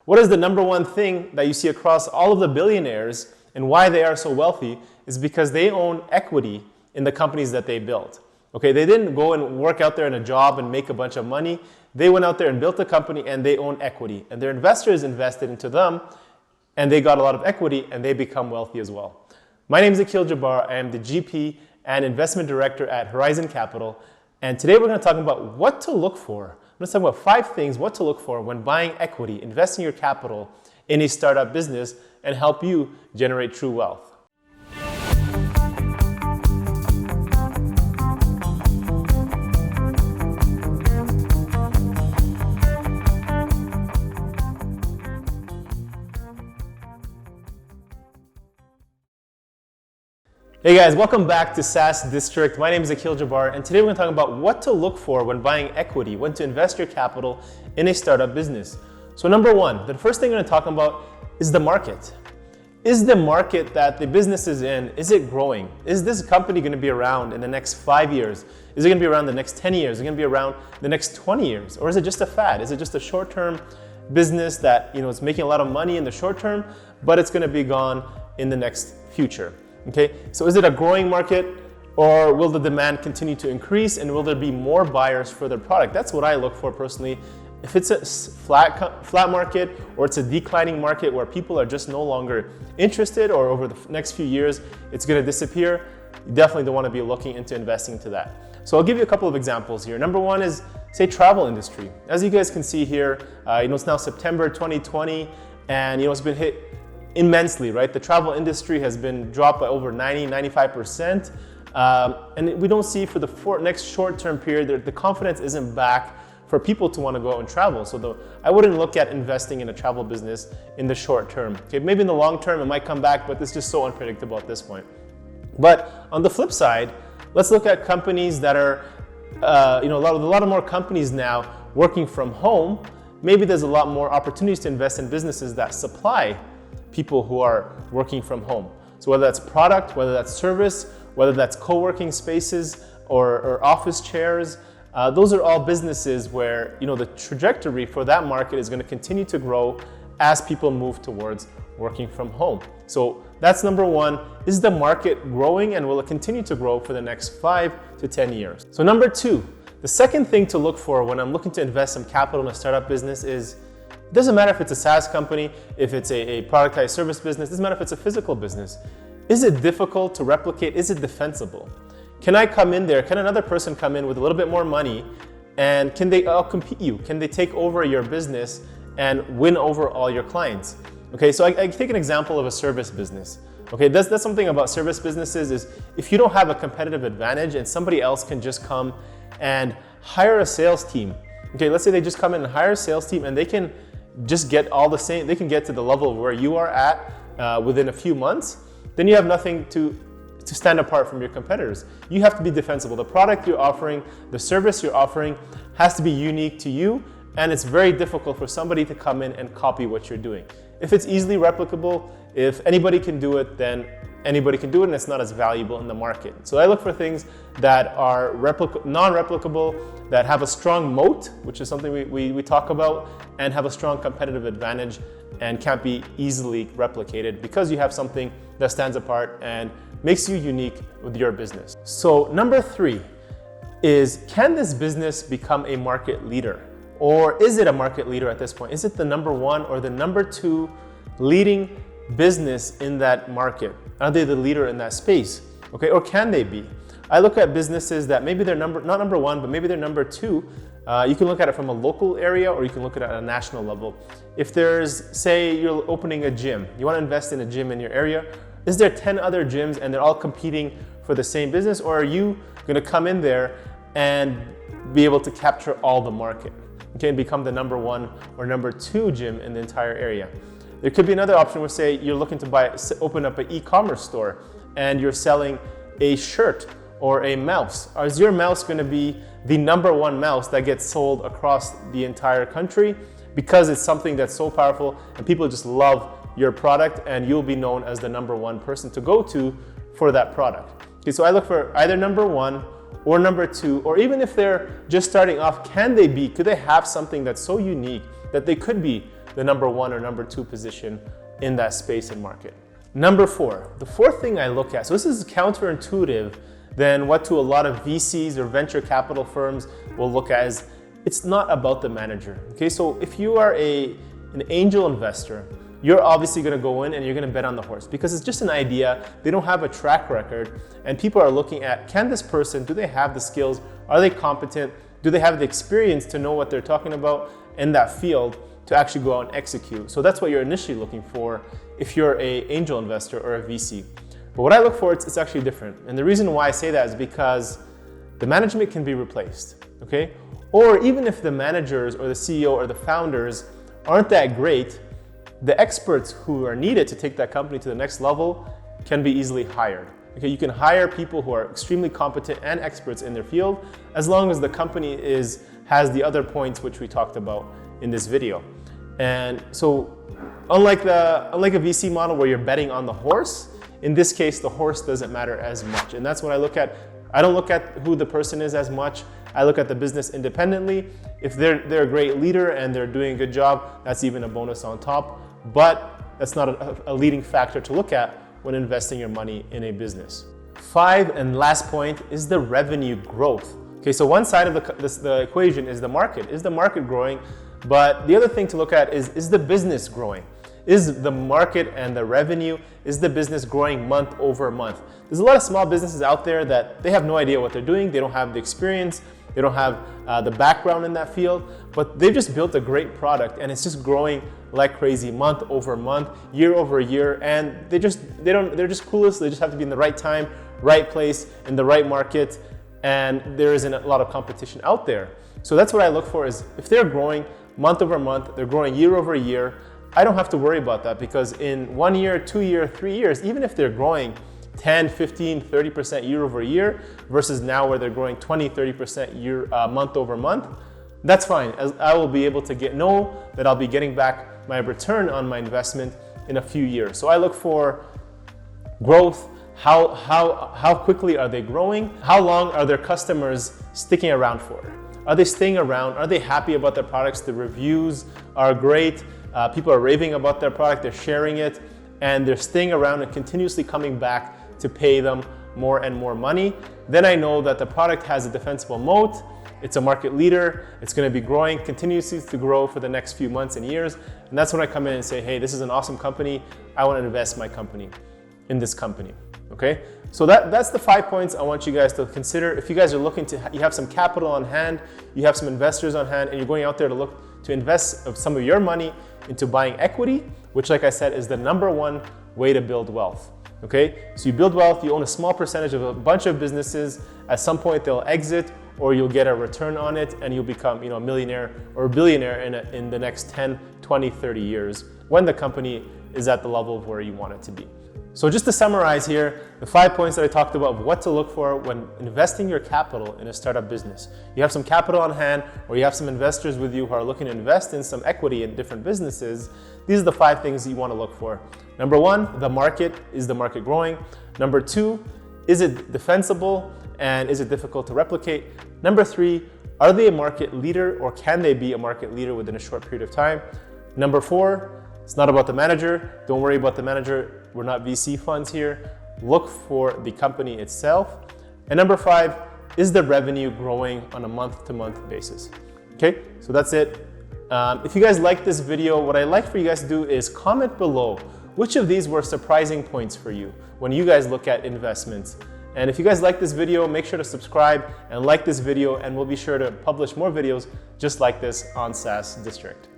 What is the number one thing that you see across all of the billionaires and why they are so wealthy is because they own equity in the companies that they built. Okay, they didn't go and work out there in a job and make a bunch of money. They went out there and built a company and they own equity. And their investors invested into them and they got a lot of equity and they become wealthy as well. My name is Akil Jabbar. I am the GP and Investment Director at Horizon Capital. And today we're going to talk about what to look for. I'm going to talk about 5 things what to look for when buying equity, investing your capital in a startup business and help you generate true wealth. Hey guys, welcome back to SaaS District. My name is Akil Jabbar, and today we're going to talk about what to look for when buying equity, when to invest your capital in a startup business. So number one, the first thing we're going to talk about is the market. Is the market that the business is in, is it growing? Is this company going to be around in the next 5 years? Is it going to be around the next 10 years? Is it going to be around the next 20 years? Or is it just a fad? Is it just a short-term business that is making a lot of money in the short term, but it's going to be gone in the next future? Okay, so is it a growing market, or will the demand continue to increase and will there be more buyers for their product? That's what I look for personally. If it's a flat market or it's a declining market where people are just no longer interested, or over the next few years it's going to disappear, you definitely don't want to be looking into investing into that. So I'll give you a couple of examples here. Number one is, say, travel industry. As you guys can see here, it's now September 2020 and it's been hit immensely, right? The travel industry has been dropped by over 95%. And we don't see for the next short-term period, the confidence isn't back for people to want to go out and travel. So I wouldn't look at investing in a travel business in the short term. Okay, maybe in the long term it might come back, but it's just so unpredictable at this point. But on the flip side, let's look at companies that are, a lot of more companies now working from home. Maybe there's a lot more opportunities to invest in businesses that supply people who are working from home. So whether that's product, whether that's service, whether that's co-working spaces or office chairs, those are all businesses where the trajectory for that market is going to continue to grow as people move towards working from home. So that's number one. Is the market growing, and will it continue to grow for the next 5 to 10 years? So number two, the second thing to look for when I'm looking to invest some capital in a startup business is, it doesn't matter if it's a SaaS company, if it's a productized service business, it doesn't matter if it's a physical business. Is it difficult to replicate? Is it defensible? Can I come in there? Can another person come in with a little bit more money, and can they outcompete you? Can they take over your business and win over all your clients? Okay, so I take an example of a service business. Okay, that's something about service businesses is, if you don't have a competitive advantage and somebody else can just come and hire a sales team. Okay, let's say they just come in and hire a sales team and they can just get all the same, they can get to the level where you are at within a few months, then you have nothing to stand apart from your competitors. You have to be defensible. The product you're offering, the service you're offering has to be unique to you, and it's very difficult for somebody to come in and copy what you're doing. If it's easily replicable, if anybody can do it, then anybody can do it, and it's not as valuable in the market. So I look for things that are non-replicable, that have a strong moat, which is something we talk about, and have a strong competitive advantage and can't be easily replicated, because you have something that stands apart and makes you unique with your business. So number 3 is, can this business become a market leader? Or is it a market leader at this point? Is it the number 1 or the number 2 leading business in that market? Are they the leader in that space? Okay, or can they be? I look at businesses that maybe they're not number 1, but maybe they're number 2. You can look at it from a local area, or you can look at it at a national level. If there's, say, you're opening a gym, you want to invest in a gym in your area, is there 10 other gyms and they're all competing for the same business, or are you going to come in there and be able to capture all the market? Okay, and become the number 1 or number 2 gym in the entire area. There could be another option where, say, you're looking to open up an e-commerce store and you're selling a shirt or a mouse. Or is your mouse going to be the number 1 mouse that gets sold across the entire country because it's something that's so powerful and people just love your product, and you'll be known as the number 1 person to go to for that product? Okay, so I look for either number 1 or number 2, or even if they're just starting off, could they have something that's so unique that they could be the number 1 or number 2 position in that space and market. Number 4, the fourth thing I look at, so this is counterintuitive than what to a lot of VCs or venture capital firms will look at, is it's not about the manager. Okay, so if you are an angel investor, you're obviously going to go in and you're going to bet on the horse because it's just an idea. They don't have a track record, and people are looking at, can this person, do they have the skills? Are they competent? Do they have the experience to know what they're talking about in that field to actually go out and execute? So that's what you're initially looking for if you're an angel investor or a VC. But what I look for, it's actually different. And the reason why I say that is because the management can be replaced, okay? Or even if the managers or the CEO or the founders aren't that great, the experts who are needed to take that company to the next level can be easily hired. Okay, you can hire people who are extremely competent and experts in their field, as long as the company has the other points which we talked about in this video. And so unlike a VC model where you're betting on the horse, in this case, the horse doesn't matter as much. And that's what I look at. I don't look at who the person is as much. I look at the business independently. If they're a great leader and they're doing a good job, that's even a bonus on top. But that's not a leading factor to look at when investing your money in a business. 5 and last point is the revenue growth. Okay, so one side of the equation is the market. Is the market growing? But the other thing to look at is the business growing? Is the market and the revenue, is the business growing month over month? There's a lot of small businesses out there that they have no idea what they're doing. They don't have the experience. They don't have the background in that field, but they've just built a great product and it's just growing like crazy month over month, year over year, and they're just clueless. They just have to be in the right time, right place, in the right market, and there isn't a lot of competition out there. So that's what I look for, is if they're growing month over month, they're growing year over year, I don't have to worry about that, because in 1 year, 2 years, 3 years, even if they're growing 10, 15, 30% year over year versus now where they're growing 20, 30% month over month, that's fine. As I will be able to know that I'll be getting back my return on my investment in a few years. So I look for growth. How quickly are they growing? How long are their customers sticking around for? Are they staying around? Are they happy about their products? The reviews are great. People are raving about their product. They're sharing it, and they're staying around and continuously coming back to pay them more and more money. Then I know that the product has a defensible moat. It's a market leader. It's going to be growing, continuously to grow for the next few months and years. And that's when I come in and say, hey, this is an awesome company. I want to invest my company in this company. Okay? So that's the 5 points I want you guys to consider. If you guys are looking to, you have some capital on hand, you have some investors on hand, and you're going out there to look to invest some of your money into buying equity, which, like I said, is the #1 way to build wealth. Okay? So you build wealth, you own a small percentage of a bunch of businesses. At some point they'll exit, or you'll get a return on it and you'll become, a millionaire or a billionaire in the next 10, 20, 30 years when the company is at the level of where you want it to be. So just to summarize here, the 5 points that I talked about of what to look for when investing your capital in a startup business. You have some capital on hand, or you have some investors with you who are looking to invest in some equity in different businesses. These are the 5 things you want to look for. Number 1, the market. Is the market growing? Number 2, is it defensible and is it difficult to replicate? Number 3, are they a market leader, or can they be a market leader within a short period of time? Number 4, it's not about the manager. Don't worry about the manager. We're not VC funds here. Look for the company itself. And number 5, is the revenue growing on a month-to-month basis? Okay, so that's it. If you guys like this video, what I'd like for you guys to do is comment below which of these were surprising points for you when you guys look at investments. And if you guys like this video, make sure to subscribe and like this video, and we'll be sure to publish more videos just like this on SaaS District.